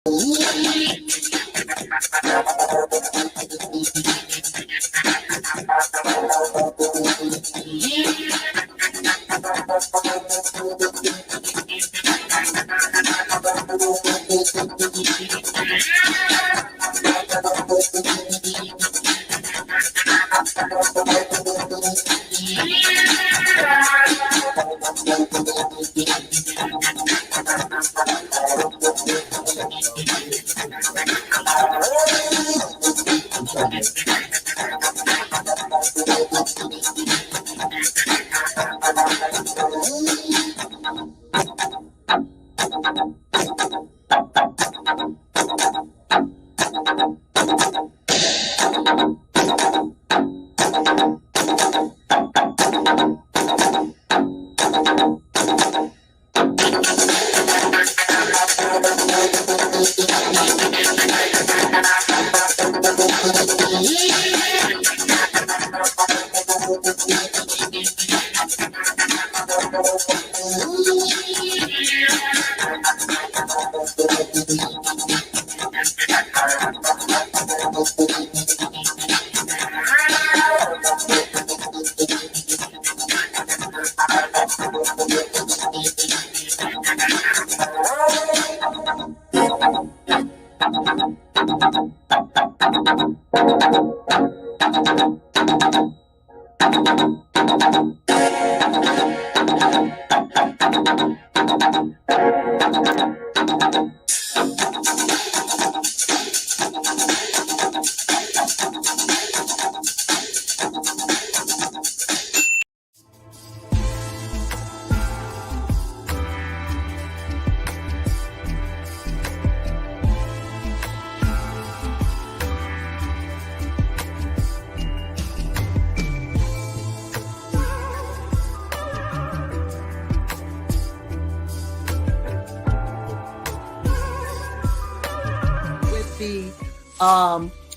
The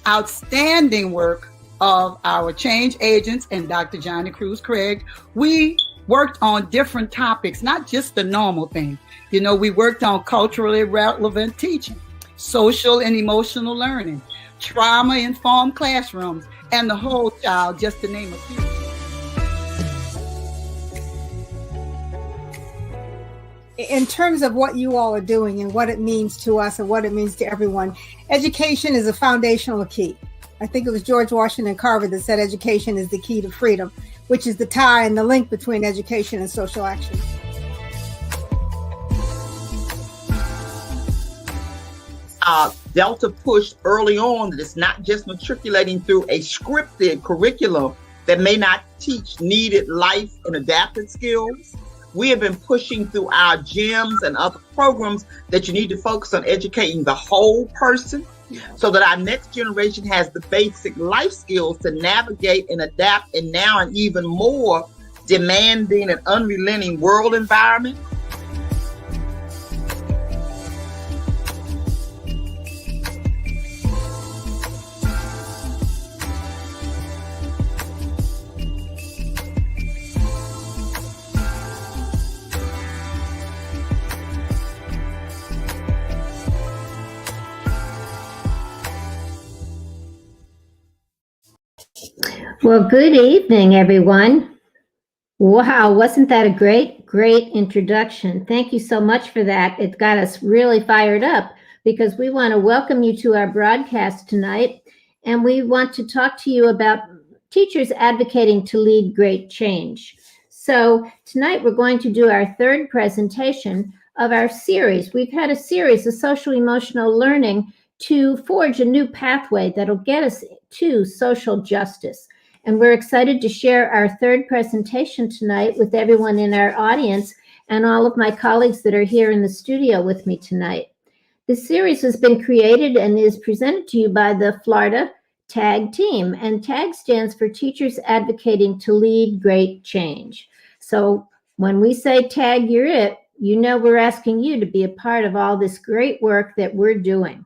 outstanding work of our change agents and Dr. Johnny Cruz Craig, we worked on different topics, not just the normal thing. You know, we worked on culturally relevant teaching, social and emotional learning, trauma-informed classrooms, and the whole child, just to name a few. In terms of what you all are doing and what it means to us and what it means to everyone, education is a foundational key. I think it was George Washington Carver that said education is the key to freedom, which is the tie and the link between education and social action. Delta pushed early on that it's not just matriculating through a scripted curriculum that may not teach needed life and adaptive skills. We have been pushing through our gyms and other programs that you need to focus on educating the whole person so that our next generation has the basic life skills to navigate and adapt in now an even more demanding and unrelenting world environment. Well, good evening, everyone. Wow, wasn't that a great introduction? Thank you so much for that. It got us really fired up because we want to welcome you to our broadcast tonight, and we want to talk to you about teachers advocating to lead great change. So tonight we're going to do our third presentation of our series. We've had a series of social emotional learning to forge a new pathway that'll get us to social justice. And we're excited to share our third presentation tonight with everyone in our audience and all of my colleagues that are here in the studio with me tonight. This series has been created and is presented to you by the Florida TAG team, and TAG stands for Teachers Advocating to Lead Great Change. So when we say TAG, you're it, you know we're asking you to be a part of all this great work that we're doing.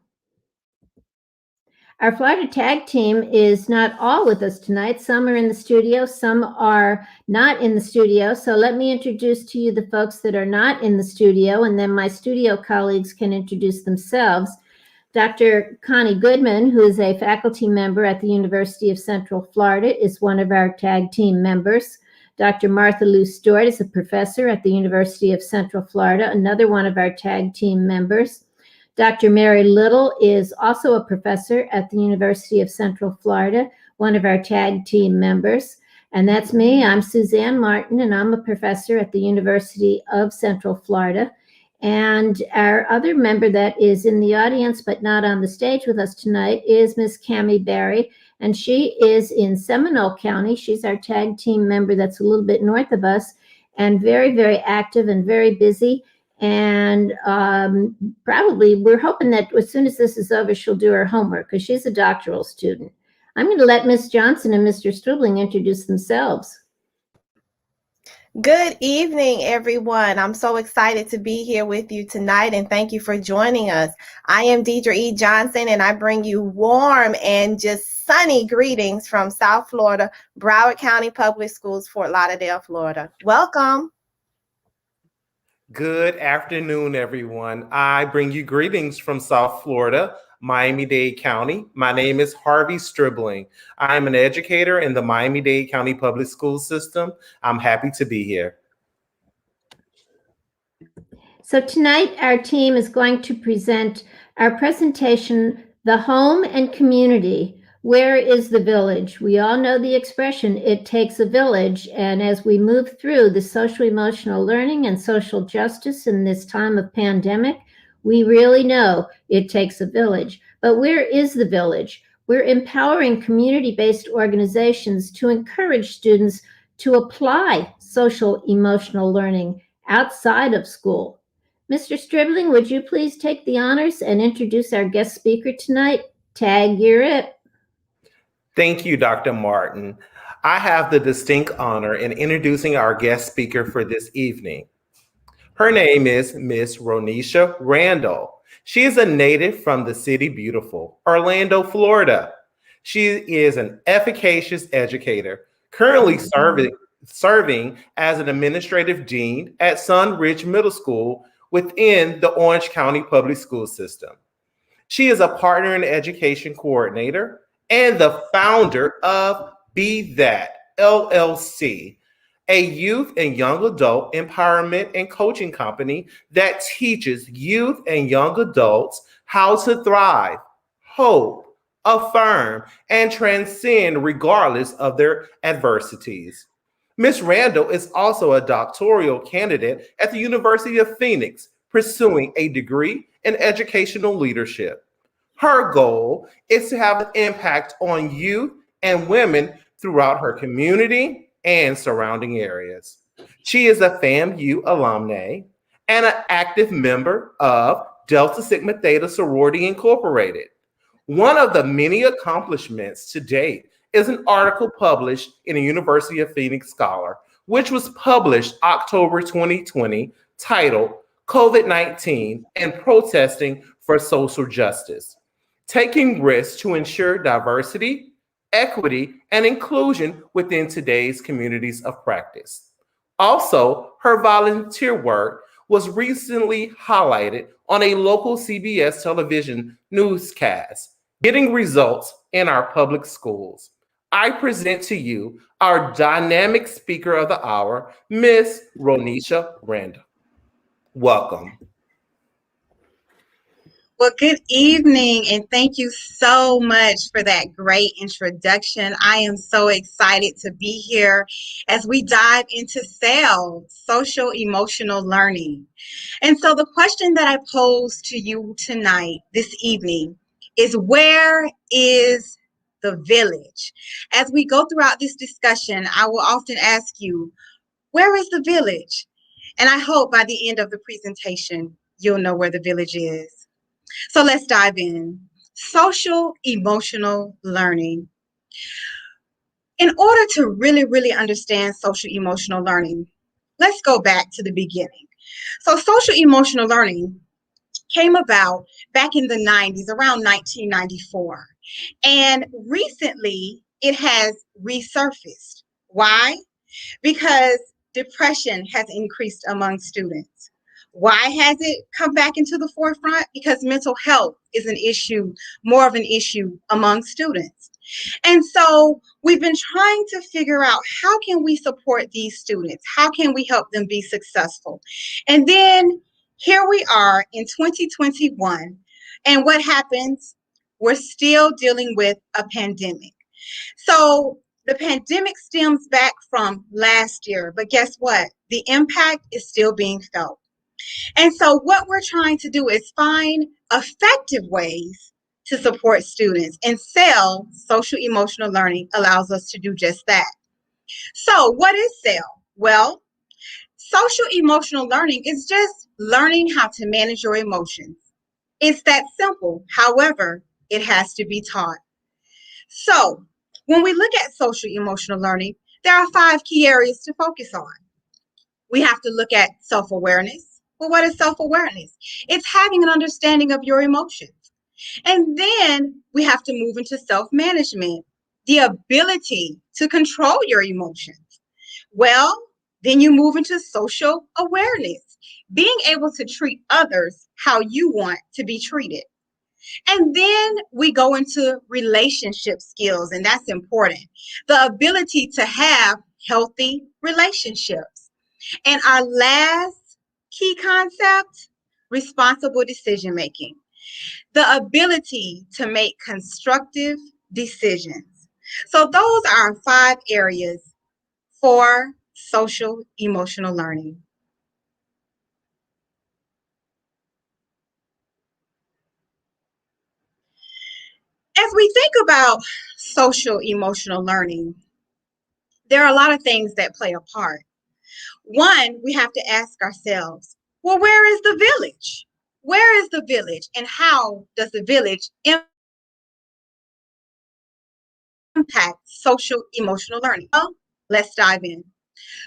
Our Florida TAG team is not all with us tonight. Some are in the studio, some are not in the studio. So let me introduce to you the folks that are not in the studio, and then my studio colleagues can introduce themselves. Dr. Connie Goodman, who is a faculty member at the University of Central Florida, is one of our TAG team members. Dr. Martha Lou Stewart is a professor at the University of Central Florida, another one of our TAG team members. Dr. Mary Little is also a professor at the University of Central Florida, one of our TAG team members. And that's me. I'm Suzanne Martin, and I'm a professor at the University of Central Florida. And our other member that is in the audience but not on the stage with us tonight is Miss Cammie Barry, and she is in Seminole County. She's our TAG team member that's a little bit north of us, and very, very active and very busy. And probably we're hoping that as soon as this is over, she'll do her homework because she's a doctoral student. I'm going to let Miss Johnson and Mr. Stribling introduce themselves. Good evening, everyone. I'm so excited to be here with you tonight, and thank you for joining us. I am Deidre E. Johnson, and I bring you warm and just sunny greetings from South Florida, Broward County Public Schools, Fort Lauderdale, Florida. Welcome. Good afternoon, everyone. I bring you greetings from South Florida, Miami-Dade County. My name is Harvey Stribling. I'm an educator in the Miami-Dade County Public School System. I'm happy to be here. So tonight, our team is going to present our presentation, The Home and Community. Where is the village? We all know the expression, it takes a village. And as we move through the social emotional learning and social justice in this time of pandemic, we really know it takes a village. But where is the village? We're empowering community-based organizations to encourage students to apply social emotional learning outside of school. Mr. Stribling, would you please take the honors and introduce our guest speaker tonight? Tag, you're it. Thank you, Dr. Martin. I have the distinct honor in introducing our guest speaker for this evening. Her name is Miss Ronisha Randall. She is a native from the city beautiful, Orlando, Florida. She is an efficacious educator, currently serving as an administrative dean at Sunridge Middle School within the Orange County Public School System. She is a partner and education coordinator and the founder of Be That LLC, a youth and young adult empowerment and coaching company that teaches youth and young adults how to thrive, hope, affirm, and transcend regardless of their adversities. Ms. Randall is also a doctoral candidate at the University of Phoenix, pursuing a degree in educational leadership. Her goal is to have an impact on youth and women throughout her community and surrounding areas. She is a FAMU alumni and an active member of Delta Sigma Theta Sorority Incorporated. One of the many accomplishments to date is an article published in the University of Phoenix Scholar, which was published October 2020, titled COVID-19 and Protesting for Social Justice, Taking Risks to Ensure Diversity, Equity, and Inclusion Within Today's Communities of Practice. Also, her volunteer work was recently highlighted on a local CBS television newscast, Getting Results in Our Public Schools. I present to you our dynamic speaker of the hour, Miss Ronisha Randall. Welcome. Well, good evening, and thank you so much for that great introduction. I am so excited to be here as we dive into SEL, social emotional learning. And so the question that I pose to you tonight, this evening, is where is the village? As we go throughout this discussion, I will often ask you, where is the village? And I hope by the end of the presentation, you'll know where the village is. So let's dive in. Social emotional learning. In order to really understand social emotional learning, let's go back to the beginning. So social emotional learning came about back in the 90s, around 1994. And recently it has resurfaced. Why? Because depression has increased among students. Why has it come back into the forefront? Because mental health is an issue, more of an issue among students. And so we've been trying to figure out, how can we support these students? How can we help them be successful? And then here we are in 2021. And what happens? We're still dealing with a pandemic. So the pandemic stems back from last year, but guess what? The impact is still being felt. And so what we're trying to do is find effective ways to support students, and SEL, social emotional learning, allows us to do just that. So what is SEL? Well, social emotional learning is just learning how to manage your emotions. It's that simple. However, it has to be taught. So when we look at social emotional learning, there are 5 key areas to focus on. We have to look at self-awareness. Well, what is self-awareness? It's having an understanding of your emotions. And then we have to move into self-management, the ability to control your emotions. Well, then you move into social awareness, being able to treat others how you want to be treated. And then we go into relationship skills, and that's important. The ability to have healthy relationships. And our last key concept, responsible decision making. The ability to make constructive decisions. So those are our 5 areas for social emotional learning. As we think about social emotional learning, there are a lot of things that play a part. One, we have to ask ourselves, well, where is the village? Where is the village, and how does the village impact social emotional learning? Well, let's dive in.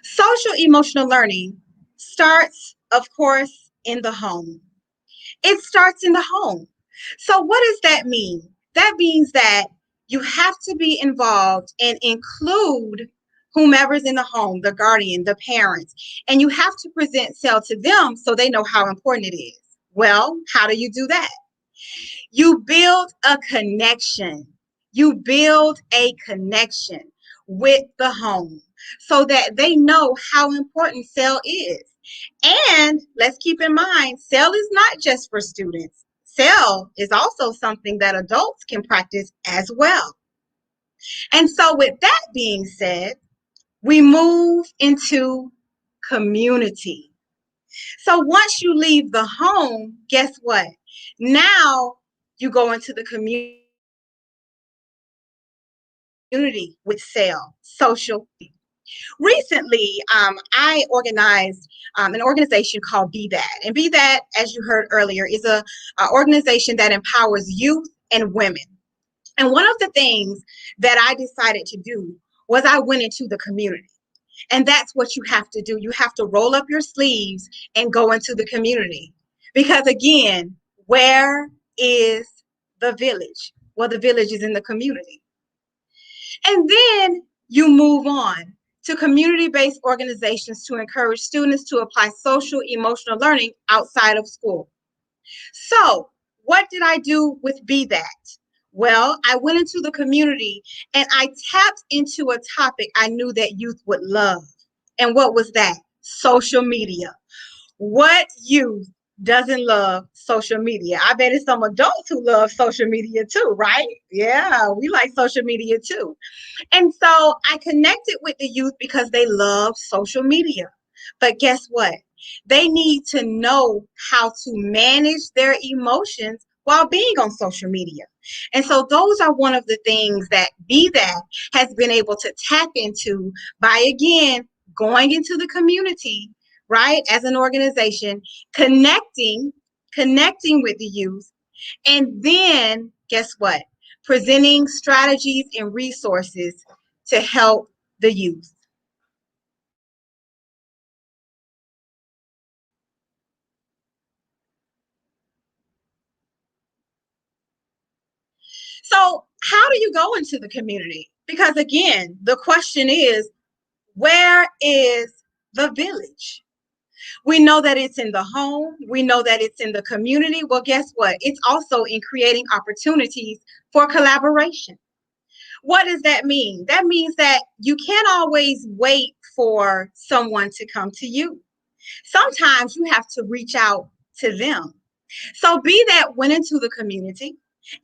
Social emotional learning starts, of course, in the home. It starts in the home. So what does that mean? That means that you have to be involved and include whomever's in the home, the guardian, the parents, and you have to present SEL to them so they know how important it is. Well, how do you do that? You build a connection. You build a connection with the home so that they know how important SEL is. And let's keep in mind, SEL is not just for students. SEL is also something that adults can practice as well. And so with that being said, we move into community. So once you leave the home, guess what? Now you go into the community with SEL, social. Recently, I organized an organization called Be That. And Be That, as you heard earlier, is a organization that empowers youth and women. And one of the things that I decided to do was I went into the community. And that's what you have to do. You have to roll up your sleeves and go into the community. Because again, where is the village? Well, the village is in the community. And then you move on to community-based organizations to encourage students to apply social emotional learning outside of school. So what did I do with Be That? Well, I went into the community and I tapped into a topic I knew that youth would love. And what was that? Social media. What youth doesn't love social media? I bet it's some adults who love social media too, right? Yeah, we like social media too. And so I connected with the youth because they love social media. But guess what? They need to know how to manage their emotions while being on social media. And so those are one of the things that Be That has been able to tap into by, again, going into the community, right, as an organization, connecting with the youth, and then guess what? Presenting strategies and resources to help the youth. So how do you go into the community? Because again, the question is, where is the village? We know that it's in the home. We know that it's in the community. Well, guess what? It's also in creating opportunities for collaboration. What does that mean? That means that you can't always wait for someone to come to you. Sometimes you have to reach out to them. So be that went into the community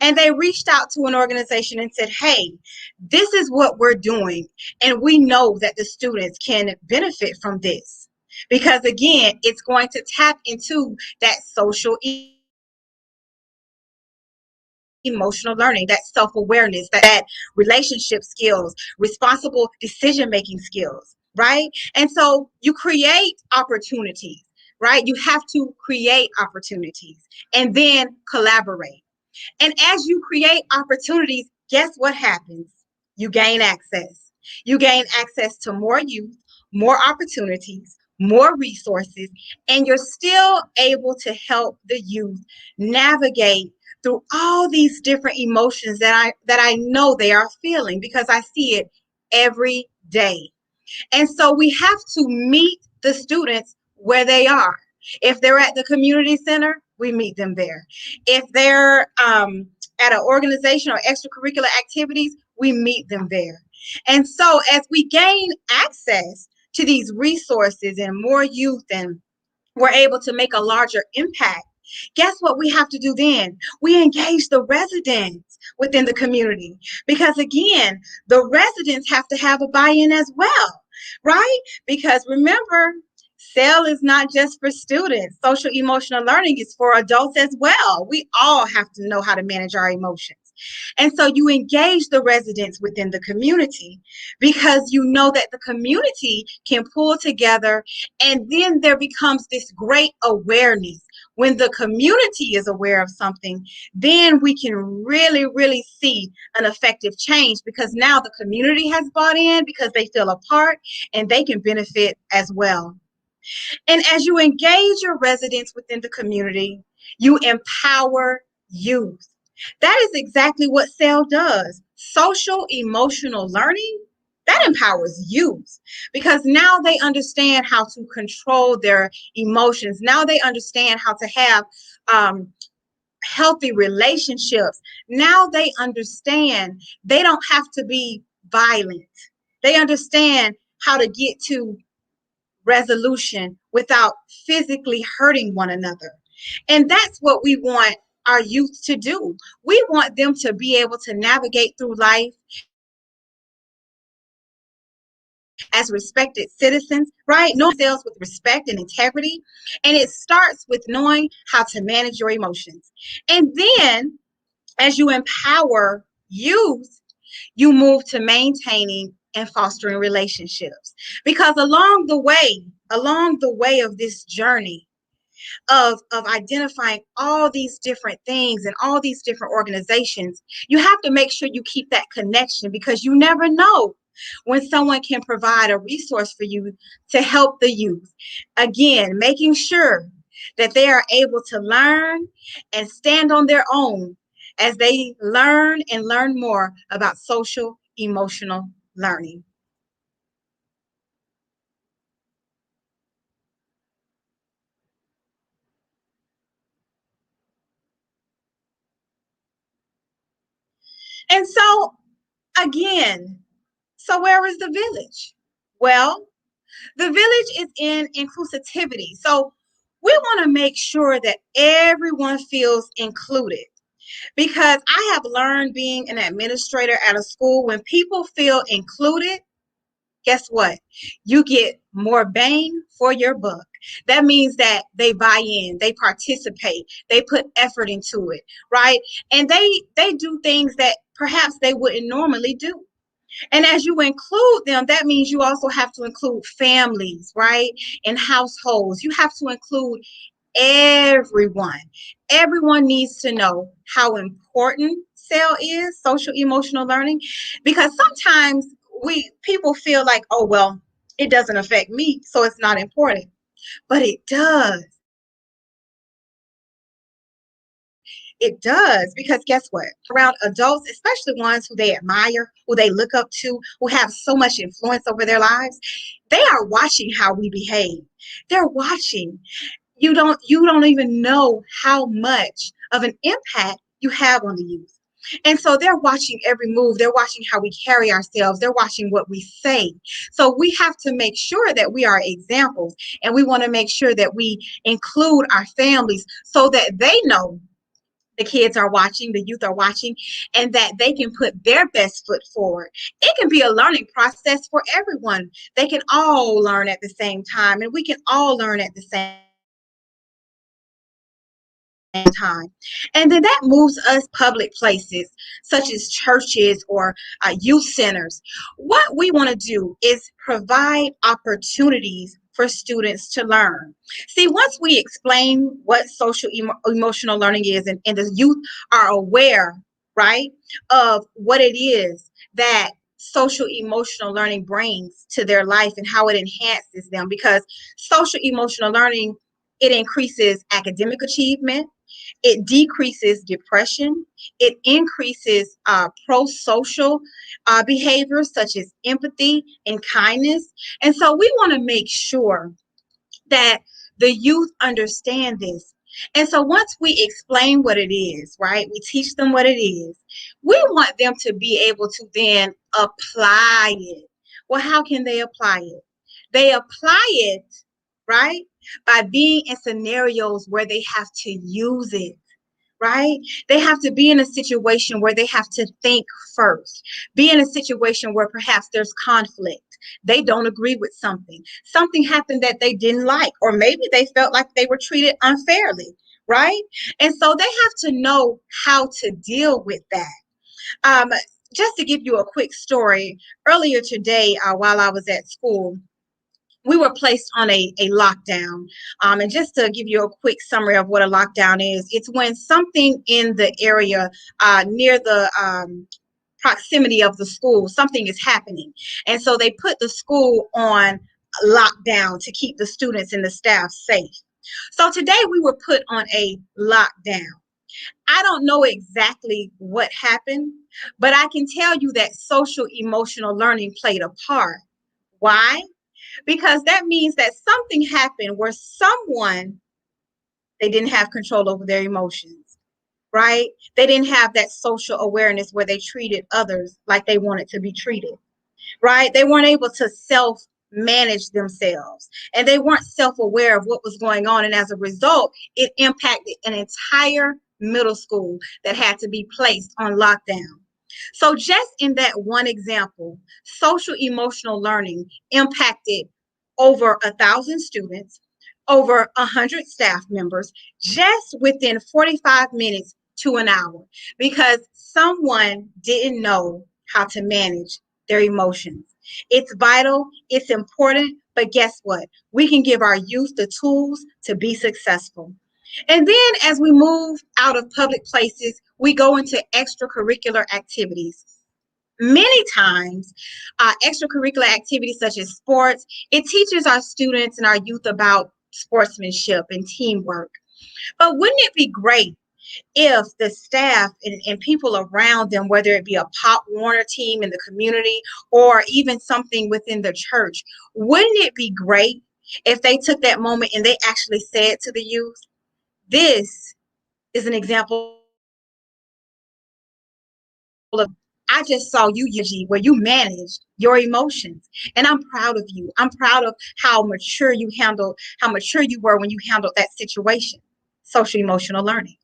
and they reached out to an organization and said, hey, this is what we're doing. And we know that the students can benefit from this. Because again, it's going to tap into that social emotional learning, that self-awareness, that relationship skills, responsible decision-making skills, right? And so you create opportunities, right? You have to create opportunities and then collaborate. And as you create opportunities, guess what happens? You gain access. You gain access to more youth, more opportunities, more resources, and you're still able to help the youth navigate through all these different emotions that I know they are feeling because I see it every day. And so we have to meet the students where they are. If they're at the community center, we meet them there. If they're at an organization or extracurricular activities, we meet them there. And so as we gain access to these resources and more youth and we're able to make a larger impact, guess what we have to do then? We engage the residents within the community because, again, the residents have to have a buy-in as well, right? Because remember, SEL is not just for students. Social emotional learning is for adults as well. We all have to know how to manage our emotions. And so you engage the residents within the community because you know that the community can pull together and then there becomes this great awareness. When the community is aware of something, then we can really, really see an effective change because now the community has bought in because they feel a part and they can benefit as well. And as you engage your residents within the community, you empower youth. That is exactly what SEL does. Social emotional learning, that empowers youth because now they understand how to control their emotions. Now they understand how to have healthy relationships. Now they understand they don't have to be violent. They understand how to get to resolution without physically hurting one another. And that's what we want our youth to do. We want them to be able to navigate through life as respected citizens, right? Know themselves with respect and integrity. And it starts with knowing how to manage your emotions. And then as you empower youth, you move to maintaining and fostering relationships. Because along the way of this journey of identifying all these different things and all these different organizations, you have to make sure you keep that connection because you never know when someone can provide a resource for you to help the youth. Again, making sure that they are able to learn and stand on their own as they learn and learn more about social emotional learning. And so, again, so where is the village? Well, the village is in inclusivity. So we want to make sure that everyone feels included because I have learned being an administrator at a school, when people feel included, guess what? You get more bang for your buck. That means that they buy in, they participate, they put effort into it, right? And they do things that perhaps they wouldn't normally do. And as you include them, that means you also have to include families, right? And households. You have to include everyone. Everyone needs to know how important SEL is, social emotional learning, because sometimes people feel like, oh, well, it doesn't affect me, so it's not important. But it does. It does, because guess what? Around adults, especially ones who they admire, who they look up to, who have so much influence over their lives, they are watching how we behave. They're watching. You don't even know how much of an impact you have on the youth. And so they're watching every move. They're watching how we carry ourselves. They're watching what we say. So we have to make sure that we are examples, and we want to make sure that we include our families so that they know the kids are watching, the youth are watching, and that they can put their best foot forward. It can be a learning process for everyone. They can all learn at the same time, and we can all learn at the same time. And then that moves us public places such as churches or youth centers. What we want to do is provide opportunities for students to learn. See, once we explain what social emotional learning is, and the youth are aware, right, of what it is that social emotional learning brings to their life and how it enhances them, because social emotional learning, it increases academic achievement, it decreases depression. It increases pro-social behaviors such as empathy and kindness. And so we want to make sure that the youth understand this. And so once we explain what it is, right, we teach them what it is, we want them to be able to then apply it. Well, how can they apply it? They apply it, right, by being in scenarios where they have to use it, right? They have to be in a situation where they have to think first, be in a situation where perhaps there's conflict. They don't agree with something. Something happened that they didn't like, or maybe they felt like they were treated unfairly, right? And so they have to know how to deal with that. Um, just to give you a quick story, earlier today, while I was at school, we were placed on a lockdown. And just to give you a quick summary of what a lockdown is, it's when something in the area near the proximity of the school, something is happening. And so they put the school on lockdown to keep the students and the staff safe. So today we were put on a lockdown. I don't know exactly what happened, but I can tell you that social emotional learning played a part. Why? Because that means that something happened where someone, they didn't have control over their emotions, right? They didn't have that social awareness where they treated others like they wanted to be treated, right? They weren't able to self-manage themselves, and they weren't self-aware of what was going on. And as a result, it impacted an entire middle school that had to be placed on lockdown. So just in that one example, social emotional learning impacted over 1,000 students, over 100 staff members, just within 45 minutes to an hour, because someone didn't know how to manage their emotions. It's vital, it's important, but guess what? We can give our youth the tools to be successful. And then as we move out of public places, we go into extracurricular activities. Many times, extracurricular activities such as sports, it teaches our students and our youth about sportsmanship and teamwork. But wouldn't it be great if the staff and people around them, whether it be a Pop Warner team in the community or even something within the church, wouldn't it be great if they took that moment and they actually said to the youth, this is an example of, I just saw you, Yuji, where you managed your emotions. And I'm proud of you. I'm proud of how mature you were when you handled that situation. Social emotional learning.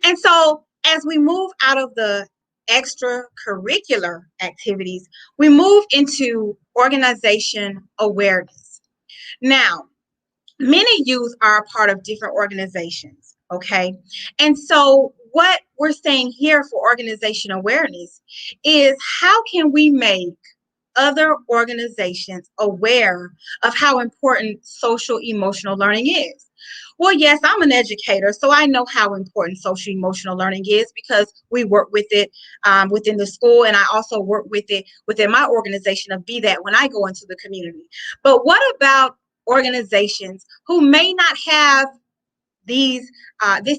And so as we move out of the extracurricular activities, we move into organization awareness. Now, many youth are a part of different organizations, okay? And so what we're saying here for organization awareness is, how can we make other organizations aware of how important social emotional learning is? Well, yes, I'm an educator, so I know how important social emotional learning is because we work with it within the school, and I also work with it within my organization of Be That when I go into the community. But what about organizations who may not have this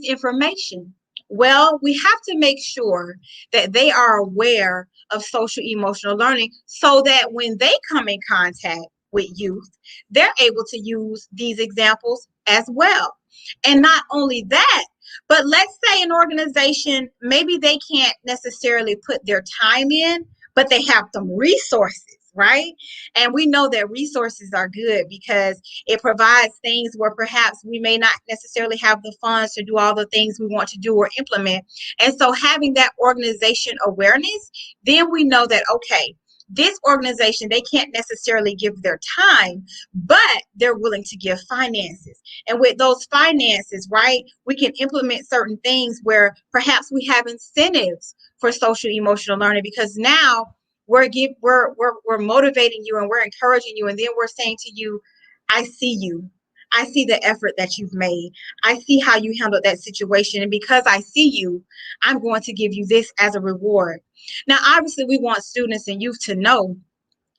information? Well, we have to make sure that they are aware of social emotional learning so that when they come in contact with youth, they're able to use these examples as well. And not only that, but let's say an organization, maybe they can't necessarily put their time in, but they have some resources, right? And we know that resources are good because it provides things where perhaps we may not necessarily have the funds to do all the things we want to do or implement. And so having that organization awareness, then we know that, okay, this organization, they can't necessarily give their time, but they're willing to give finances. And with those finances, right, we can implement certain things where perhaps we have incentives for social emotional learning, because now we're motivating you and we're encouraging you, and then we're saying to you, I see you. I see the effort that you've made. I see how you handled that situation. And because I see you, I'm going to give you this as a reward. Now, obviously, we want students and youth to know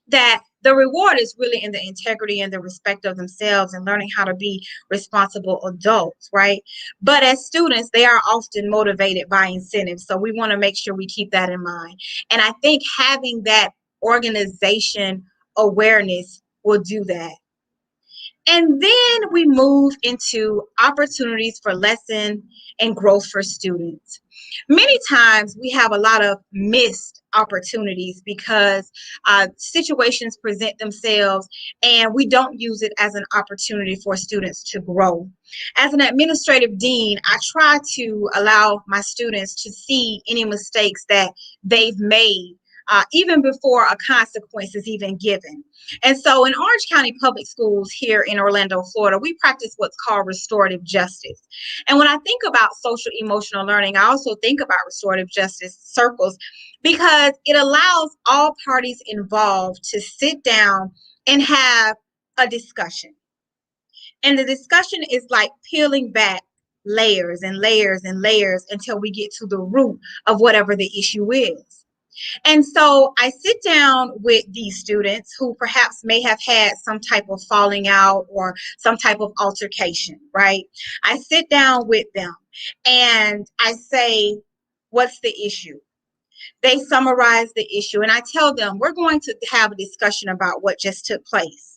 that the reward is really in the integrity and the respect of themselves and learning how to be responsible adults, right? But as students, they are often motivated by incentives. So we want to make sure we keep that in mind. And I think having that organization awareness will do that. And then we move into opportunities for lesson and growth for students. Many times we have a lot of missed opportunities because situations present themselves and we don't use it as an opportunity for students to grow. As an administrative dean, I try to allow my students to see any mistakes that they've made even before a consequence is even given. And so in Orange County Public Schools here in Orlando, Florida, we practice what's called restorative justice. And when I think about social emotional learning, I also think about restorative justice circles because it allows all parties involved to sit down and have a discussion. And the discussion is like peeling back layers and layers and layers until we get to the root of whatever the issue is. And so I sit down with these students who perhaps may have had some type of falling out or some type of altercation, right? I sit down with them and I say, what's the issue? They summarize the issue and I tell them, we're going to have a discussion about what just took place.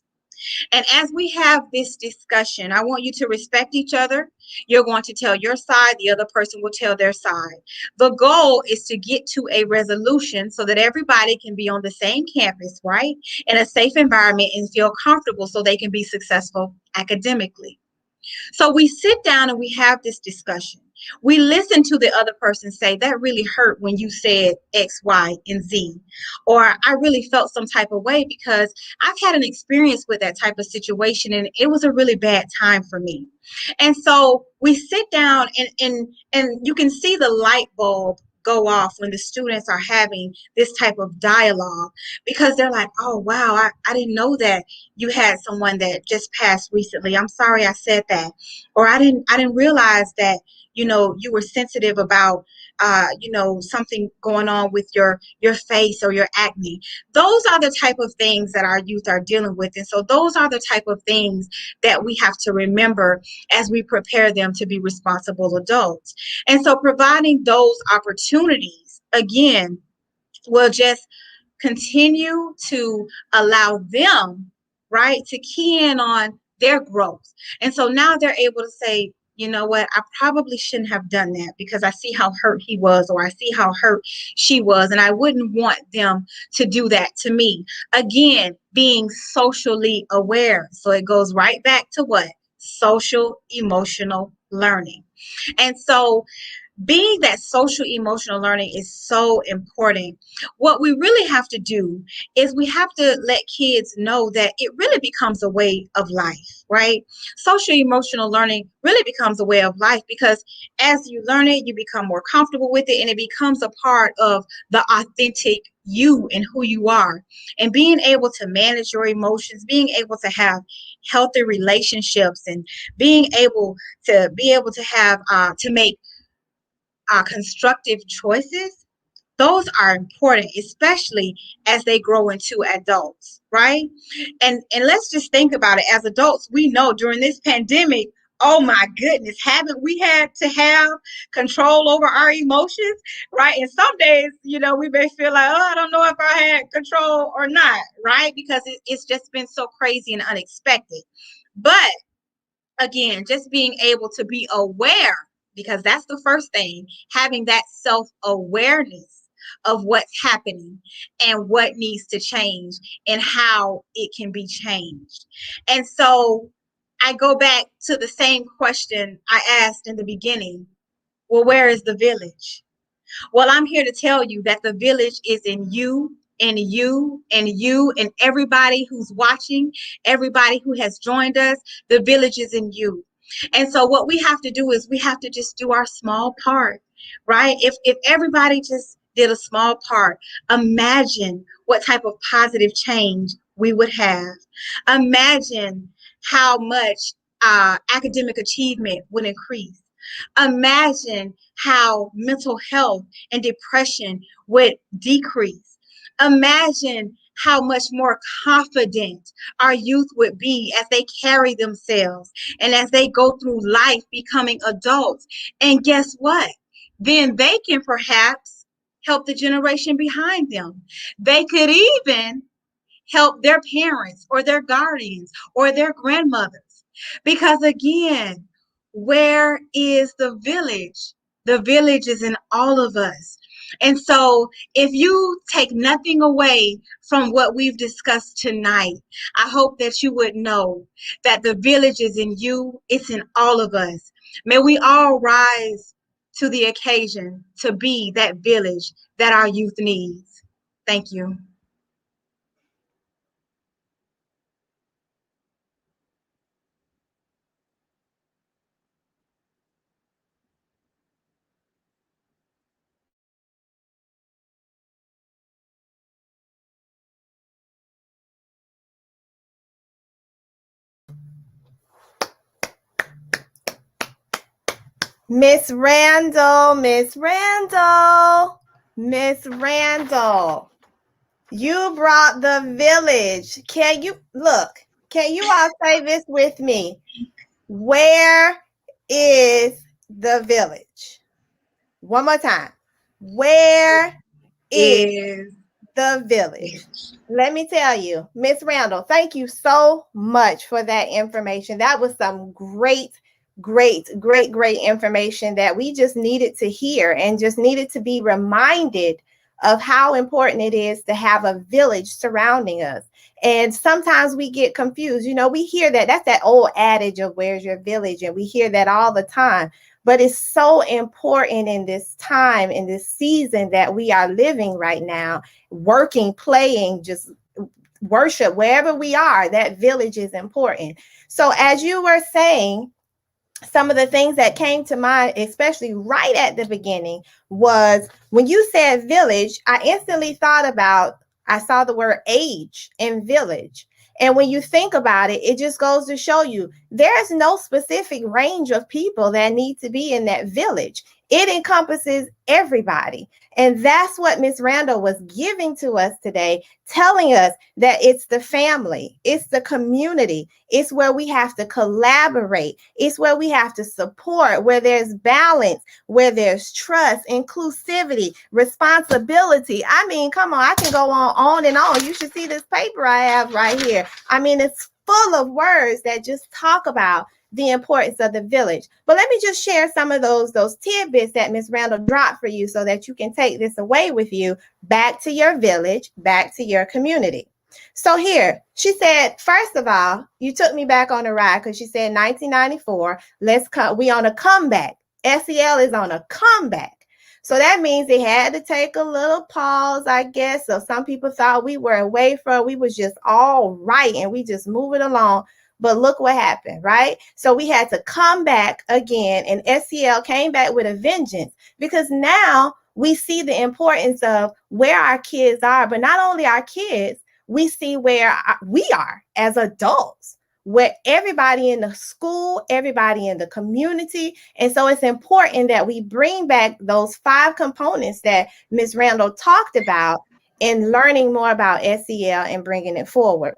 And as we have this discussion, I want you to respect each other. You're going to tell your side, the other person will tell their side. The goal is to get to a resolution so that everybody can be on the same campus, right? In a safe environment and feel comfortable so they can be successful academically. So we sit down and we have this discussion. We listen to the other person say, that really hurt when you said X, Y, and Z. Or I really felt some type of way because I've had an experience with that type of situation and it was a really bad time for me. And so we sit down and you can see the light bulb go off when the students are having this type of dialogue because they're like, oh, wow, I didn't know that you had someone that just passed recently. I'm sorry I said that. Or I didn't realize that, you were sensitive about, something going on with your face or your acne. Those are the type of things that our youth are dealing with. And so those are the type of things that we have to remember as we prepare them to be responsible adults. And so providing those opportunities, again, will just continue to allow them, right, to key in on their growth. And so now they're able to say, you know what, I probably shouldn't have done that because I see how hurt he was or I see how hurt she was, and I wouldn't want them to do that to me. Again, being socially aware. So it goes right back to what? Social emotional learning. And so being that social emotional learning is so important, what we really have to do is we have to let kids know that it really becomes a way of life, right? Social emotional learning really becomes a way of life because as you learn it, you become more comfortable with it and it becomes a part of the authentic you and who you are. And being able to manage your emotions, being able to have healthy relationships and being able to have to make constructive choices, those are important, especially as they grow into adults, right? And let's just think about it. As adults, we know during this pandemic, Oh my goodness, haven't we had to have control over our emotions, right? And some days, we may feel like, oh, I don't know if I had control or not, right? Because it's just been so crazy and unexpected. But again, just being able to be aware, because that's the first thing, having that self-awareness of what's happening and what needs to change and how it can be changed. And so I go back to the same question I asked in the beginning. Well, where is the village? Well, I'm here to tell you that the village is in you, and you, and you, and everybody who's watching, everybody who has joined us. The village is in you. And so what we have to do is we have to just do our small part, right? If everybody just did a small part, imagine what type of positive change we would have. Imagine how much academic achievement would increase. Imagine how mental health and depression would decrease. Imagine how much more confident our youth would be as they carry themselves and as they go through life becoming adults. And guess what? Then they can perhaps help the generation behind them. They could even help their parents or their guardians or their grandmothers. Because again, where is the village? The village is in all of us. And so if you take nothing away from what we've discussed tonight, I hope that you would know that the village is in you, it's in all of us. May we all rise to the occasion to be that village that our youth needs. Thank you. Miss Randall, Miss Randall, Miss Randall, you brought the village. Can you all say this with me? Where is the village? One more time. Where is the village? Let me tell you, Miss Randall, thank you so much for that information. That was some great information that we just needed to hear and just needed to be reminded of how important it is to have a village surrounding us. And sometimes we get confused. We hear that's that old adage of where's your village? And we hear that all the time. But it's so important in this time, in this season that we are living right now, working, playing, just worship, wherever we are, that village is important. So as you were saying, some of the things that came to mind, especially right at the beginning, was when you said village, I instantly thought about, I saw the word age in village. And when you think about it, it just goes to show you there's no specific range of people that need to be in that village. It encompasses everybody. And that's what Miss Randall was giving to us today, telling us that it's the family, it's the community, it's where we have to collaborate, it's where we have to support, where there's balance, where there's trust, inclusivity, responsibility. I mean, come on, I can go on and on. You should see this paper I have right here. I mean, it's full of words that just talk about the importance of the village. But let me just share some of those tidbits that Ms. Randall dropped for you so that you can take this away with you back to your village, back to your community. So here, she said, first of all, you took me back on a ride because she said 1994, we on a comeback. SEL is on a comeback. So that means they had to take a little pause, I guess. So some people thought we were away from, we was just all right and we just moving along. But look what happened, right? So we had to come back again, and SEL came back with a vengeance because now we see the importance of where our kids are, but not only our kids, we see where we are as adults, where everybody in the school, everybody in the community. And so it's important that we bring back those 5 components that Ms. Randall talked about in learning more about SEL and bringing it forward.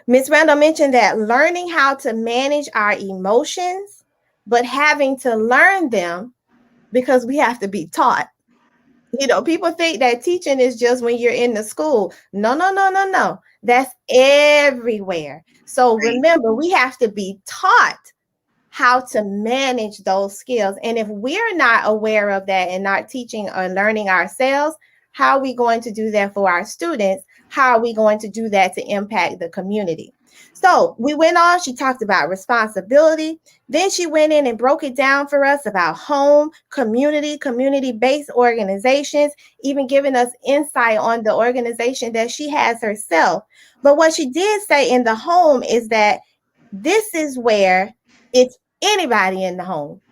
Ms. Randall mentioned that learning how to manage our emotions, but having to learn them because we have to be taught. People think that teaching is just when you're in the school. No, no, no, no, no. That's everywhere. So remember, we have to be taught how to manage those skills. And if we're not aware of that and not teaching or learning ourselves, how are we going to do that for our students? How are we going to do that to impact the community? So we went on, she talked about responsibility. Then she went in and broke it down for us about home, community-based organizations, even giving us insight on the organization that she has herself. But what she did say in the home is that this is where it's anybody in the home.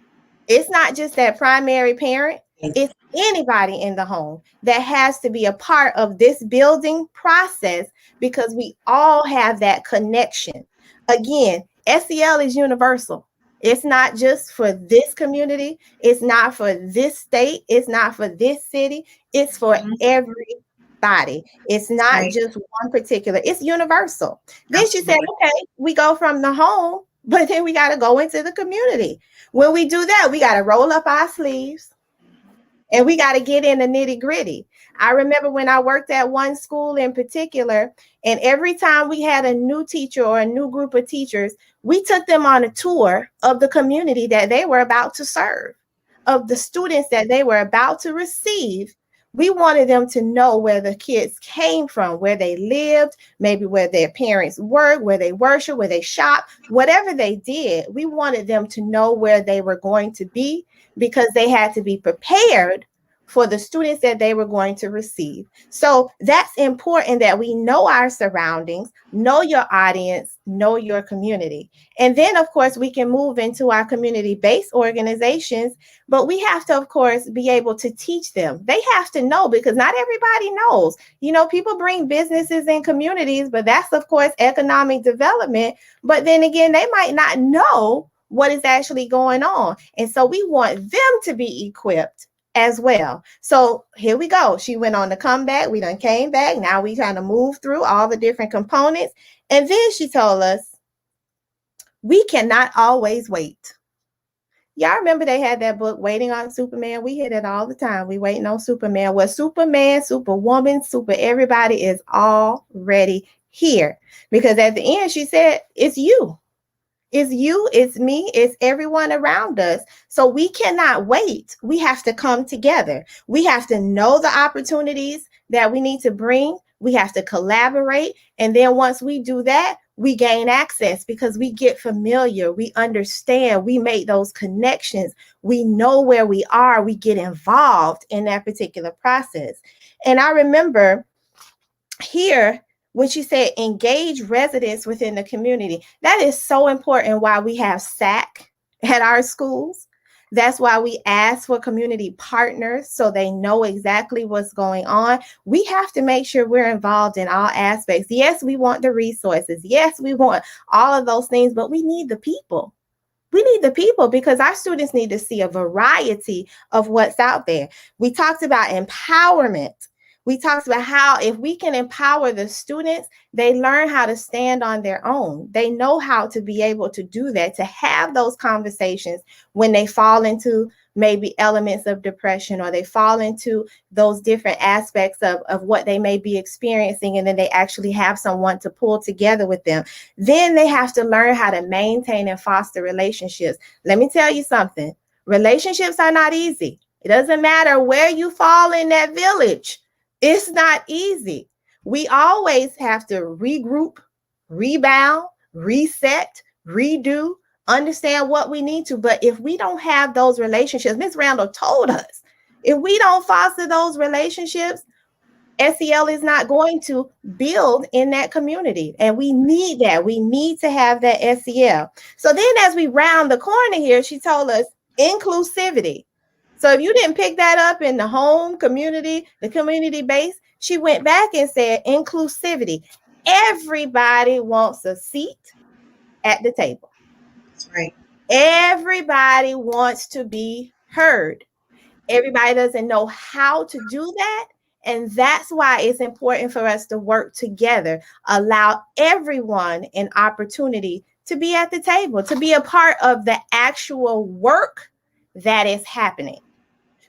It's not just that primary parent. It's anybody in the home that has to be a part of this building process because we all have that connection. Again, SEL is universal. It's not just for this community. It's not for this state. It's not for this city. It's for everybody. It's not just one particular. It's universal. Then she said, okay, we go from the home, but then we got to go into the community. When we do that, we got to roll up our sleeves and we got to get in the nitty gritty. I remember when I worked at one school in particular, and every time we had a new teacher or a new group of teachers, we took them on a tour of the community that they were about to serve, of the students that they were about to receive. We wanted them to know where the kids came from, where they lived, maybe where their parents worked, where they worship, where they shop, whatever they did. We wanted them to know where they were going to be because they had to be prepared for the students that they were going to receive. So that's important that we know our surroundings, know your audience, know your community. And then, of course, we can move into our community-based organizations, but we have to, of course, be able to teach them. They have to know because not everybody knows. People bring businesses in communities, but that's, of course, economic development. But then again, they might not know what is actually going on. And so we want them to be equipped as well. So here we go. She went on the comeback. We done came back. Now we kind of move through all the different components. And then she told us, we cannot always wait. Y'all remember they had that book, Waiting on Superman? We hear that all the time. We waiting on Superman. Well, Superman, Superwoman, super everybody is already here. Because at the end, she said, it's you. It's you, it's me, it's everyone around us. So we cannot wait. We have to come together. We have to know the opportunities that we need to bring. We have to collaborate. And then once we do that, we gain access because we get familiar. We understand. We make those connections. We know where we are. We get involved in that particular process. And I remember here, when she said engage residents within the community, that is so important why we have SAC at our schools. That's why we ask for community partners so they know exactly what's going on. We have to make sure we're involved in all aspects. Yes, we want the resources. Yes, we want all of those things, but we need the people. We need the people because our students need to see a variety of what's out there. We talked about empowerment. We talked about how if we can empower the students, they learn how to stand on their own. They know how to be able to do that, to have those conversations when they fall into maybe elements of depression or they fall into those different aspects of what they may be experiencing, and then they actually have someone to pull together with them. Then they have to learn how to maintain and foster relationships. Let me tell you something. Relationships are not easy. It doesn't matter where you fall in that village. It's not easy. We always have to regroup, rebound, reset, redo, understand what we need to. But if we don't have those relationships, Ms. Randall told us, if we don't foster those relationships, SEL is not going to build in that community. And we need that. We need to have that SEL. So then as we round the corner here, she told us inclusivity. So if you didn't pick that up in the home community, the community base, she went back and said inclusivity. Everybody wants a seat at the table. That's right. Everybody wants to be heard. Everybody doesn't know how to do that. And that's why it's important for us to work together, allow everyone an opportunity to be at the table, to be a part of the actual work that is happening.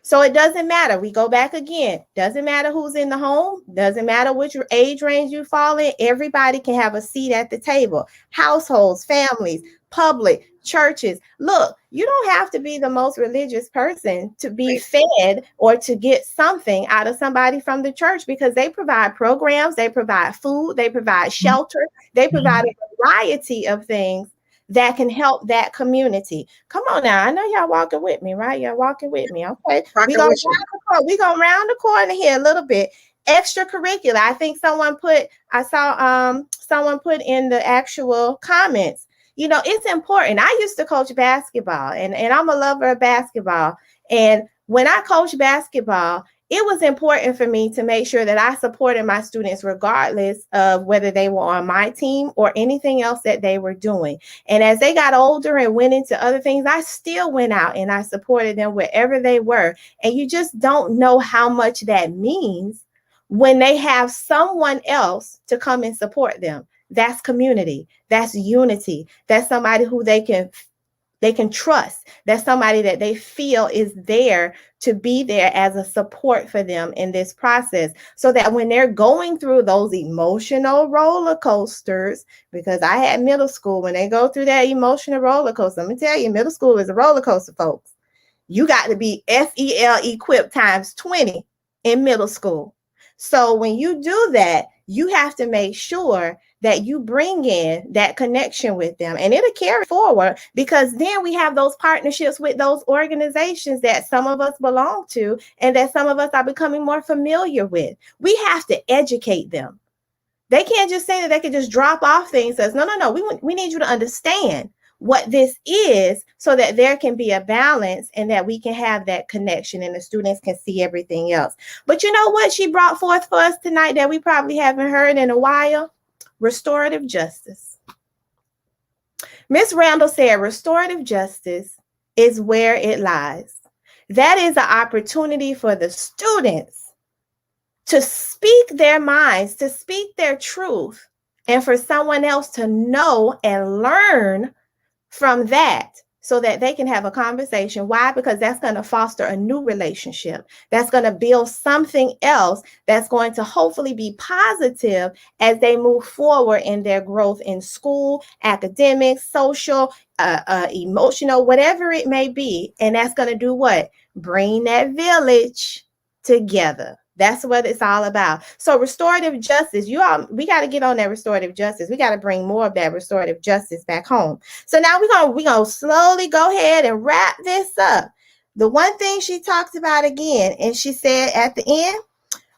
So it doesn't matter. We go back again. Doesn't matter who's in the home. Doesn't matter which age range you fall in. Everybody can have a seat at the table. Households, families, public, churches. Look, you don't have to be the most religious person to be fed or to get something out of somebody from the church, because they provide programs, they provide food, they provide shelter, they provide a variety of things that can help that community. Come on now. I know y'all walking with me, right? Y'all walking with me. Okay. We're going to round the corner here a little bit. Extracurricular. I think I saw someone put in the actual comments. You know, it's important. I used to coach basketball, and I'm a lover of basketball. And when I coached basketball, it was important for me to make sure that I supported my students regardless of whether they were on my team or anything else that they were doing. And as they got older and went into other things, I still went out and I supported them wherever they were. And you just don't know how much that means when they have someone else to come and support them. That's community. That's unity. That's somebody who they can trust. That's somebody that they feel is there to be there as a support for them in this process, so that when they're going through those emotional roller coasters, because I had middle school, when they go through that emotional roller coaster, let me tell you, middle school is a roller coaster, folks. You got to be FEL equipped times 20 in middle school. So when you do that, you have to make sure that you bring in that connection with them, and it'll carry forward, because then we have those partnerships with those organizations that some of us belong to and that some of us are becoming more familiar with. We have to educate them. They can't just say that they can just drop off things. Says, no. We need you to understand what this is, so that there can be a balance and that we can have that connection and the students can see everything else. But you know what she brought forth for us tonight that we probably haven't heard in a while? Restorative justice. Miss Randall said restorative justice is where it lies. That is an opportunity for the students to speak their minds, to speak their truth, and for someone else to know and learn from that, so that they can have a conversation. Why? Because that's going to foster a new relationship. That's going to build something else that's going to hopefully be positive as they move forward in their growth in school, academics, social, emotional, whatever it may be. And that's going to do what? Bring that village together. That's what it's all about. So restorative justice, we got to get on that restorative justice. We got to bring more of that restorative justice back home. So now we're gonna slowly go ahead and wrap this up. The one thing she talked about again, and she said at the end,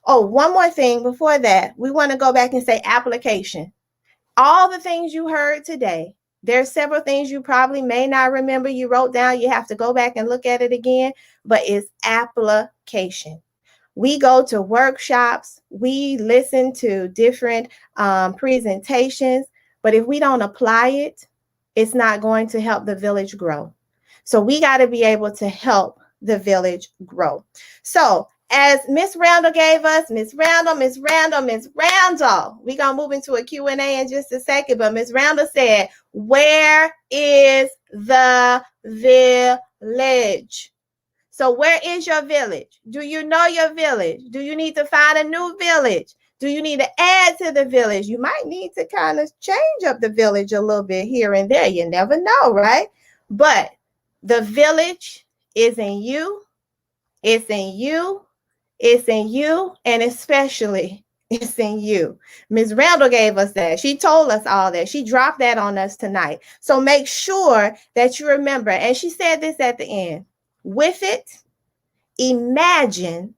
one more thing before that, we want to go back and say application. All the things you heard today, there's several things you probably may not remember you wrote down. You have to go back and look at it again, but it's application. We go to workshops, we listen to different presentations, but if we don't apply it, it's not going to help the village grow. So we got to be able to help the village grow. So as Miss Randall gave us, Miss Randall, we're going to move into a Q&A in just a second, but Miss Randall said, where is the village? So where is your village? Do you know your village? Do you need to find a new village? Do you need to add to the village? You might need to kind of change up the village a little bit here and there. You never know, right? But the village is in you. It's in you. It's in you. And especially it's in you. Ms. Randall gave us that. She told us all that. She dropped that on us tonight. So make sure that you remember. And she said this at the end. With it, imagine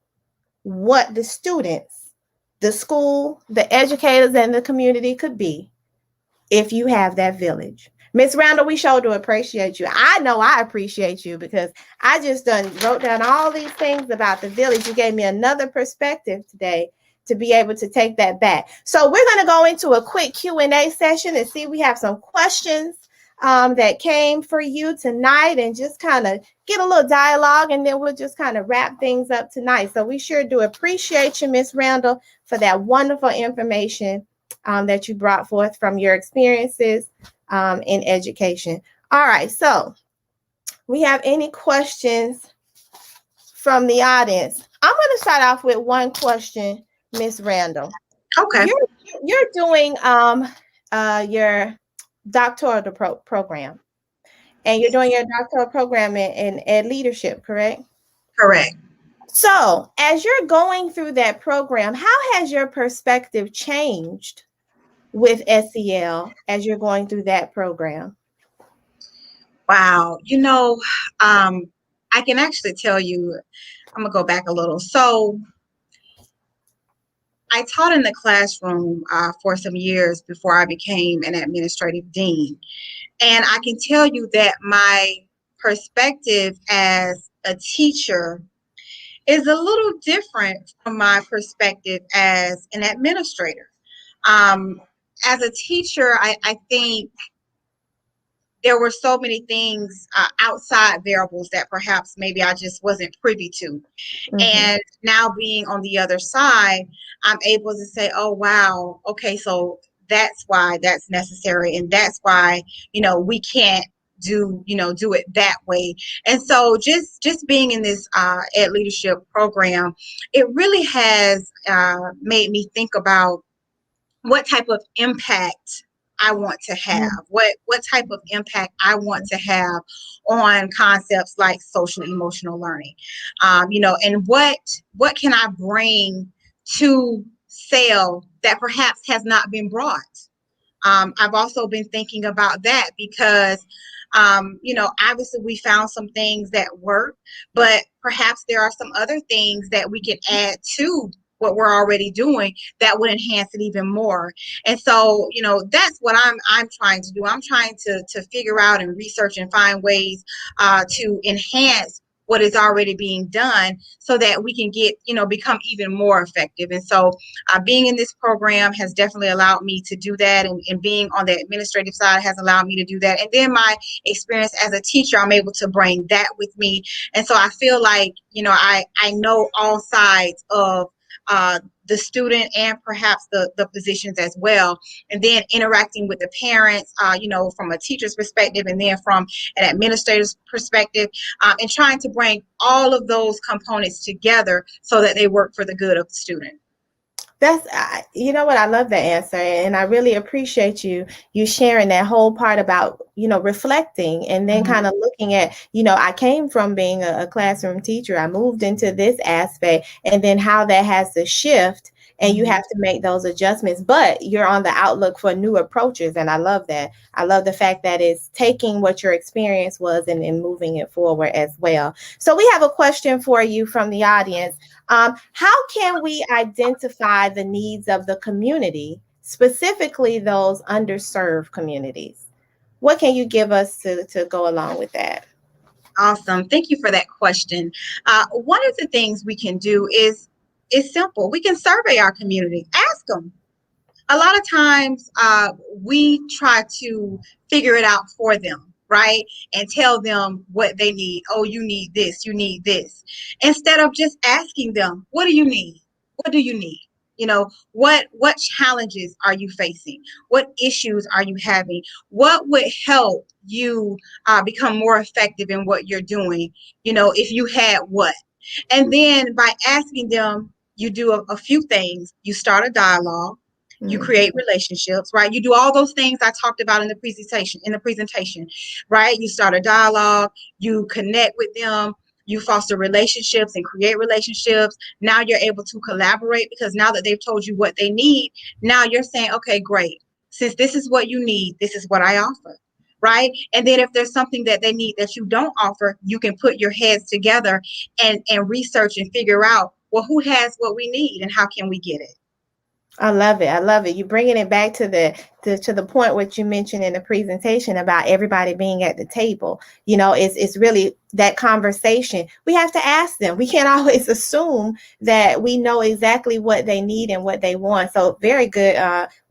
what the students, the school, the educators, and the community could be if you have that village. Miss Randall, we sure do appreciate you. I know I appreciate you because I just wrote down all these things about the village. You gave me another perspective today to be able to take that back. So we're going to go into a quick Q&A session and see if we have some questions that came for you tonight and just kind of get a little dialogue, and then we'll just kind of wrap things up tonight. So we sure do appreciate you, Miss Randall, for that wonderful information that you brought forth from your experiences in education. All right, so we have any questions from the audience? I'm going to start off with one question, Miss Randall. Okay. You're doing your doctoral program, and you're doing your doctoral program in ed leadership, correct? Correct. So as you're going through that program, how has your perspective changed with SEL as you're going through that program? Wow. I can actually tell you, I'm going to go back a little. So I taught in the classroom for some years before I became an administrative dean. And I can tell you that my perspective as a teacher is a little different from my perspective as an administrator. As a teacher, I think there were so many things, outside variables that perhaps maybe I just wasn't privy to. Mm-hmm. And now being on the other side, I'm able to say, oh, wow, okay, so that's why that's necessary. And that's why, we can't do it that way. And so just being in this ed leadership program, it really has made me think about what type of impact I want to have, what type of impact I want to have on concepts like social emotional learning, and what can I bring to SEL that perhaps has not been brought. I've also been thinking about that because, obviously we found some things that work, but perhaps there are some other things that we can add to what we're already doing that would enhance it even more. And so, that's what I'm trying to do. I'm trying to figure out and research and find ways to enhance what is already being done so that we can become even more effective. And so being in this program has definitely allowed me to do that. And being on the administrative side has allowed me to do that. And then my experience as a teacher, I'm able to bring that with me. And so I feel like, I know all sides of the student and perhaps the positions as well. And then interacting with the parents, from a teacher's perspective and then from an administrator's perspective, and trying to bring all of those components together so that they work for the good of the student. That's, what, I love that answer. And I really appreciate you sharing that whole part about, reflecting and then kind of looking at, I came from being a classroom teacher. I moved into this aspect and then how that has to shift and you have to make those adjustments, but you're on the outlook for new approaches. And I love that. I love the fact that it's taking what your experience was and moving it forward as well. So we have a question for you from the audience. How can we identify the needs of the community, specifically those underserved communities? What can you give us to go along with that? Awesome. Thank you for that question. One of the things we can do is simple. We can survey our community. Ask them. A lot of times we try to figure it out for them, right? And tell them what they need. Oh, you need this, you need this. Instead of just asking them, what do you need? What do you need? What challenges are you facing? What issues are you having? What would help you become more effective in what you're doing? If you had what? And then by asking them, you do a few things. You start a dialogue. You create relationships, right? You do all those things I talked about in the presentation, right? You start a dialogue, you connect with them, you foster relationships and create relationships. Now you're able to collaborate because now that they've told you what they need, now you're saying, okay, great. Since this is what you need, this is what I offer, right? And then if there's something that they need that you don't offer, you can put your heads together and research and figure out, well, who has what we need and how can we get it? I love it. I love it. You're bringing it back to the point which you mentioned in the presentation about everybody being at the table. It's really that conversation, we have to ask them. We can't always assume that we know exactly what they need and what they want. So very good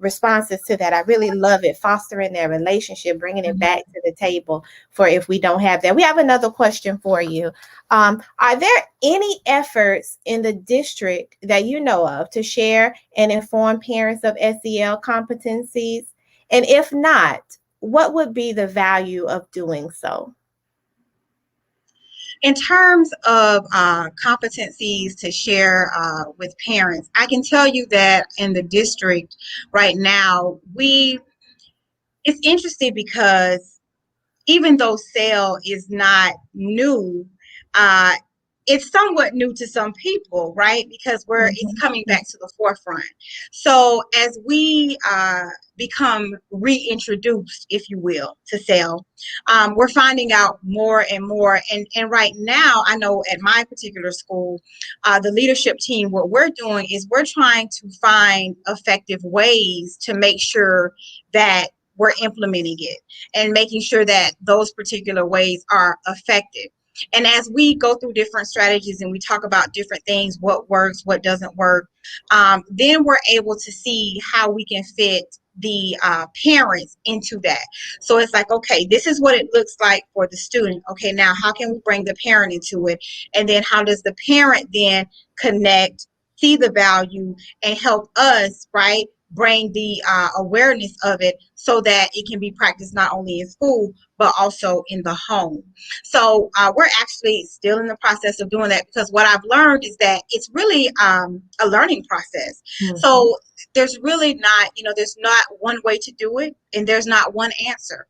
responses to that. I really love it. Fostering their relationship, bringing it back to the table for if we don't have that. We have another question for you. Are there any efforts in the district that you know of to share and inform parents of SEL competencies? And if not, what would be the value of doing so? In terms of competencies to share with parents, I can tell you that in the district right now, it's interesting because even though SEL is not new, it's somewhat new to some people, right? Because it's coming back to the forefront. So as we become reintroduced, if you will, to SEL, we're finding out more and more. And right now, I know at my particular school, the leadership team, what we're doing is we're trying to find effective ways to make sure that we're implementing it and making sure that those particular ways are effective. And as we go through different strategies and we talk about different things, what works, what doesn't work, then we're able to see how we can fit the parents into that. So it's like, okay, this is what it looks like for the student. Okay, now how can we bring the parent into it? And then how does the parent then connect, see the value, and help us, right, bring the awareness of it so that it can be practiced not only in school, but also in the home. So we're actually still in the process of doing that, because what I've learned is that it's really a learning process. So there's really not, there's not one way to do it, and there's not one answer.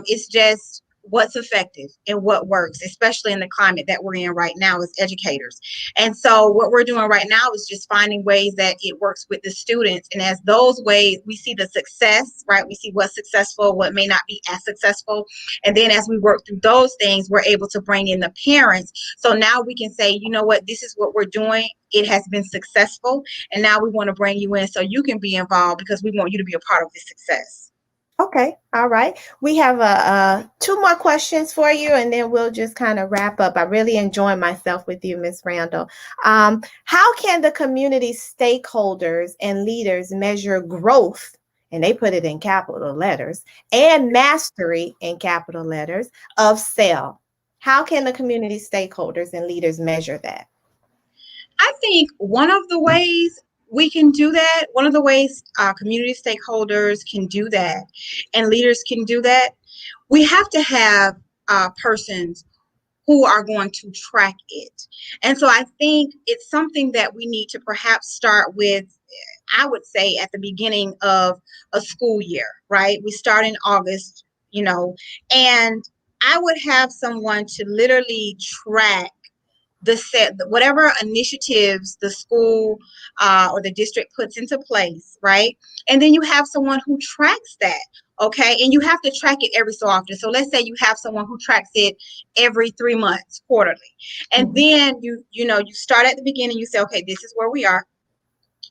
It's just what's effective and what works, especially in the climate that we're in right now as educators. And so what we're doing right now is just finding ways that it works with the students. And as those ways, we see the success, right? We see what's successful, what may not be as successful. And then as we work through those things, we're able to bring in the parents. So now we can say, you know what, this is what we're doing. It has been successful. And now we want to bring you in so you can be involved, because we want you to be a part of this success. Okay. All right. We have two more questions for you, and then we'll just kind of wrap up. I really enjoyed myself with you, Ms. Randall. How can the community stakeholders and leaders measure growth, and they put it in capital letters, and mastery in capital letters of SEL? How can the community stakeholders and leaders measure that? I think one of the ways we can do that, one of the ways community stakeholders can do that and leaders can do that, we have to have persons who are going to track it. And so I think it's something that we need to perhaps start with, I would say, at the beginning of a school year, right? We start in August, and I would have someone to literally track whatever initiatives the school or the district puts into place, right? And then you have someone who tracks that, okay? And you have to track it every so often. So let's say you have someone who tracks it every 3 months, quarterly. And then you start at the beginning, you say, okay, this is where we are.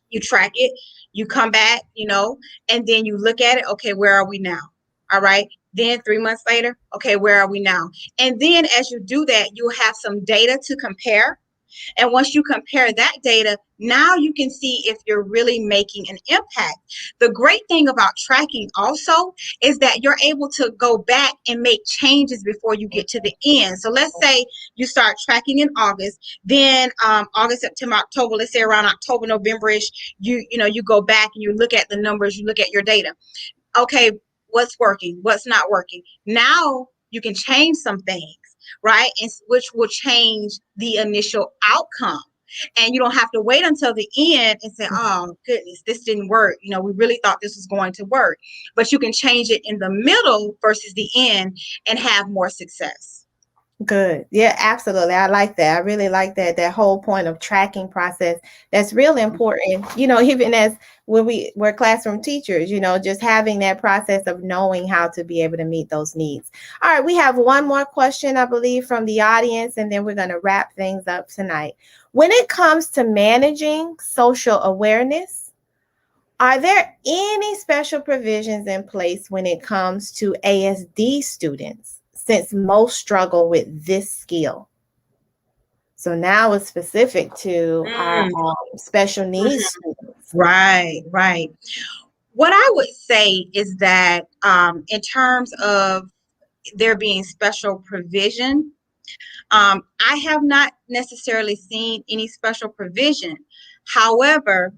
You track it, you come back, and then you look at it, okay, where are we now? All right. Then 3 months later, okay, where are we now? And then as you do that, you'll have some data to compare. And once you compare that data, now you can see if you're really making an impact. The great thing about tracking also is that you're able to go back and make changes before you get to the end. So let's say you start tracking in August, then August, September, October, let's say around October, November-ish, you go back and you look at the numbers, you look at your data. Okay, what's working, what's not working. Now you can change some things, right? And which will change the initial outcome. And you don't have to wait until the end and say, oh goodness, this didn't work. We really thought this was going to work. But you can change it in the middle versus the end and have more success. Good. Yeah, absolutely. I like that. I really like that whole point of tracking process. That's really important, even as when we're classroom teachers, just having that process of knowing how to be able to meet those needs. All right, we have one more question, I believe, from the audience, and then we're going to wrap things up tonight. When it comes to managing social awareness, are there any special provisions in place when it comes to ASD students, since most struggle with this skill. So now it's specific to our special needs students. Right, right. What I would say is that in terms of there being special provision, I have not necessarily seen any special provision. However,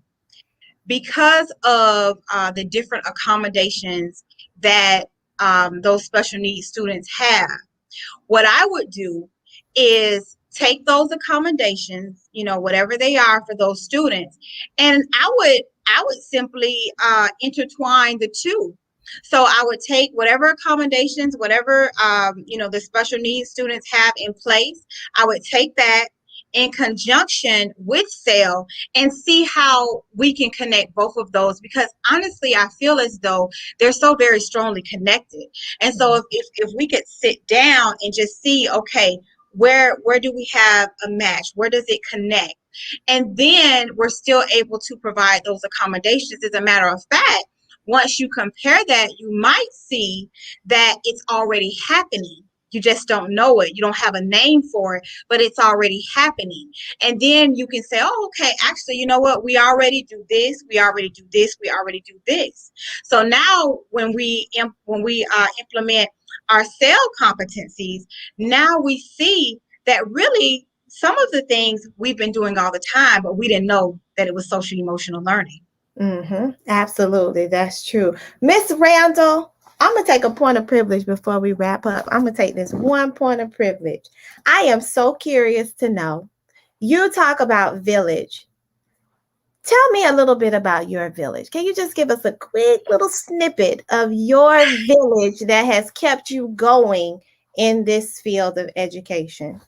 because of the different accommodations that those special needs students have, what I would do is take those accommodations, whatever they are for those students, and I would simply intertwine the two. So I would take whatever accommodations, whatever the special needs students have in place, I would take that in conjunction with SEL and see how we can connect both of those, because honestly, I feel as though they're so very strongly connected. And so if we could sit down and just see, okay, where do we have a match? Where does it connect? And then we're still able to provide those accommodations. As a matter of fact, once you compare that, you might see that it's already happening. You just don't know it. You don't have a name for it, but it's already happening. And then you can say, oh, okay, actually, you know what? We already do this. We already do this. We already do this. So now when we implement our SEL competencies, now we see that really some of the things we've been doing all the time, but we didn't know that it was social emotional learning. Absolutely. That's true. Miss Randall, I'm going to take a point of privilege before we wrap up. I'm going to take this one point of privilege. I am so curious to know, you talk about village. Tell me a little bit about your village. Can you just give us a quick little snippet of your village that has kept you going in this field of education?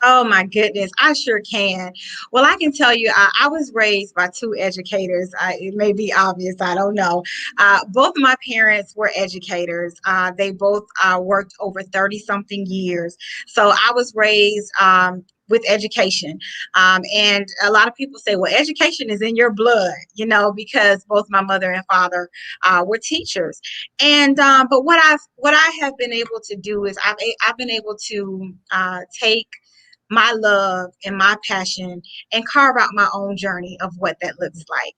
Oh my goodness, I sure can. Well, I can tell you, I was raised by two educators. It may be obvious, I don't know. Both of my parents were educators. They both worked over 30-something years. So I was raised with education. And a lot of people say, well, education is in your blood, because both my mother and father were teachers. And but what I have been able to do is I've been able to take my love and my passion and carve out my own journey of what that looks like.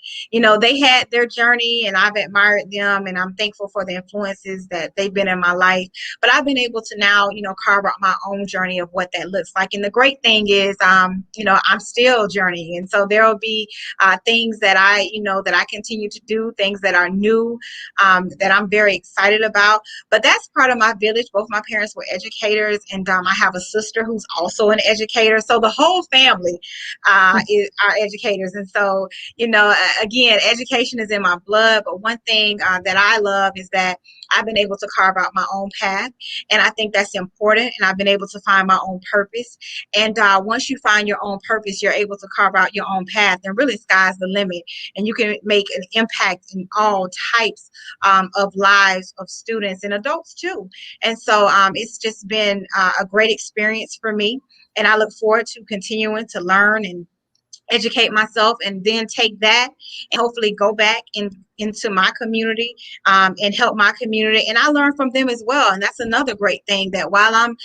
They had their journey and I've admired them and I'm thankful for the influences that they've been in my life. But I've been able to now, carve out my own journey of what that looks like. And the great thing is, I'm still journeying. And so there will be things that I continue to do, things that are new, that I'm very excited about. But that's part of my village. Both my parents were educators, and I have a sister who's also an educator. So the whole family are educators. And so, again, education is in my blood. But one thing that I love is that I've been able to carve out my own path. And I think that's important. And I've been able to find my own purpose. And once you find your own purpose, you're able to carve out your own path. And really, sky's the limit. And you can make an impact in all types of lives of students and adults too. And so it's just been a great experience for me. And I look forward to continuing to learn and educate myself, and then take that and hopefully go back into my community and help my community. And I learn from them as well. And that's another great thing, that while I'm,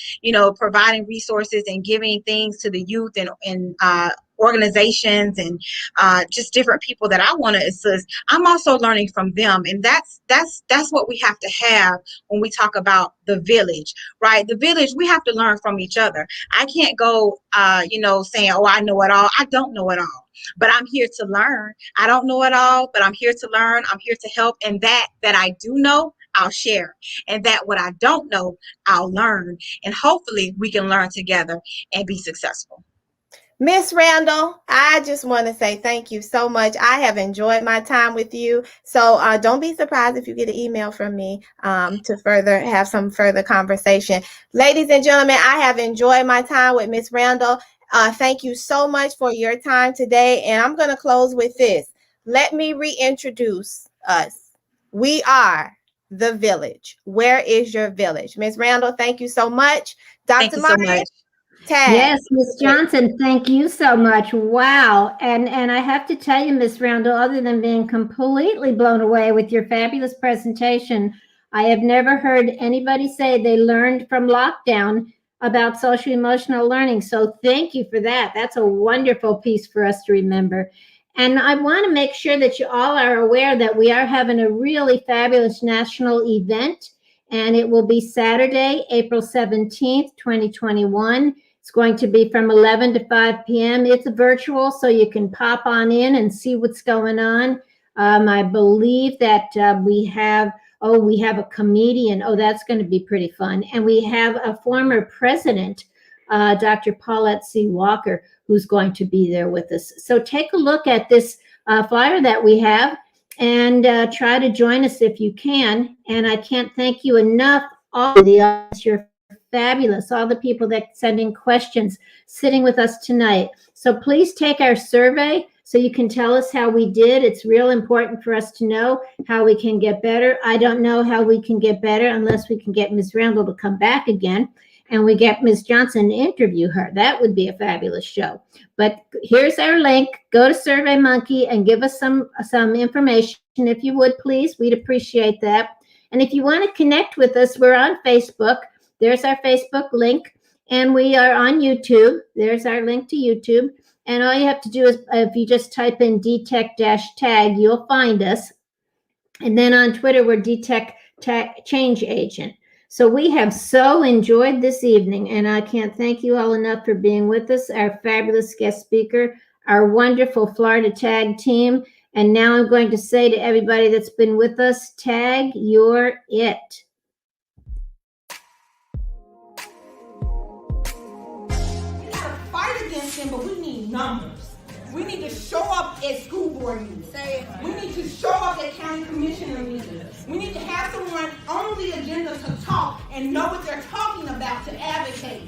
providing resources and giving things to the youth and organizations and just different people that I want to assist, I'm also learning from them. And that's what we have to have when we talk about the village, right? The village, we have to learn from each other. I can't go, saying, oh, I know it all. I don't know it all, but I'm here to learn. I don't know it all, but I'm here to learn. I'm here to help. And that I do know, I'll share. And that what I don't know, I'll learn. And hopefully we can learn together and be successful. Miss Randall, I just want to say thank you so much. I have enjoyed my time with you. So don't be surprised if you get an email from me to have some further conversation. Ladies and gentlemen, I have enjoyed my time with Miss Randall. Thank you so much for your time today. And I'm going to close with this. Let me reintroduce us. We are the village. Where is your village? Miss Randall, thank you so much. Dr. Martin. Tag. Yes, Ms. Johnson, thank you so much. Wow. And I have to tell you, Ms. Randall, other than being completely blown away with your fabulous presentation, I have never heard anybody say they learned from lockdown about social emotional learning. So thank you for that. That's a wonderful piece for us to remember. And I want to make sure that you all are aware that we are having a really fabulous national event, and it will be Saturday, April 17th, 2021. It's going to be from 11 to 5 p.m. It's virtual, so you can pop on in and see what's going on. I believe that we have a comedian. Oh, that's going to be pretty fun. And we have a former president, Dr. Paulette C. Walker, who's going to be there with us. So take a look at this flyer that we have and try to join us if you can. And I can't thank you enough, all of the audience. You're fabulous. All the people that send in questions, sitting with us tonight. So please take our survey so you can tell us how we did. It's real important for us to know how we can get better. I don't know how we can get better unless we can get Ms. Randall to come back again and we get Ms. Johnson to interview her. That would be a fabulous show. But here's our link. Go to SurveyMonkey and give us some information, if you would, please. We'd appreciate that. And if you want to connect with us, we're on Facebook. There's our Facebook link. And we are on YouTube. There's our link to YouTube. And all you have to do is, if you just type in DTEC-TAG, you'll find us. And then on Twitter, we're DTEC-TAG Change Agent. So we have so enjoyed this evening, and I can't thank you all enough for being with us, our fabulous guest speaker, our wonderful Florida TAG team. And now I'm going to say to everybody that's been with us, TAG, you're it. We gotta fight against them, but we need numbers. We need to show up at school board meetings. We need to show up at county commissioner meetings. We need to have someone on the agenda to talk and know what they're talking about to advocate.